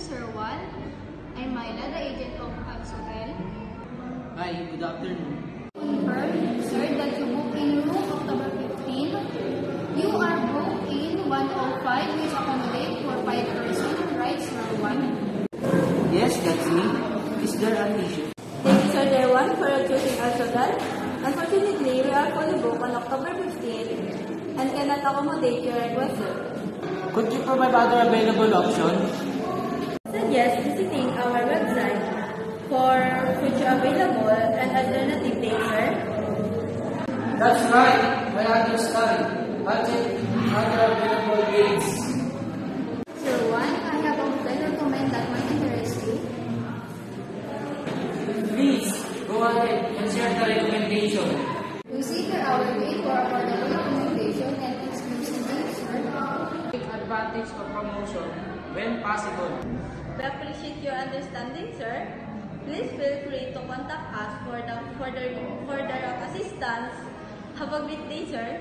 Sir Juan. I'm Myla, the agent of Absolel. Hi, good afternoon. Confirm, sir, that you booked in room October 15. You are booked in 105, which accommodate for 5 persons, right, Sir Juan? Yes, that's me. Is there an issue? Thank you, Sir Derwan, for choosing Alsodal. Unfortunately, we are fully booked on October 15 and cannot accommodate your request, sir. Could you provide other available options? Suggest visiting our website for future available and alternative dates, sir. That's right. I understand. I'll check other available dates. Sir Juan, I have a hotel recommend that might interest you. Please, go ahead and share the recommendation. Consider our rate for affordable accommodation and exclusive rates, sir. Take advantage of promotion when possible. We appreciate your understanding, sir. Please feel free to contact us for the further assistance. Have a great day, sir.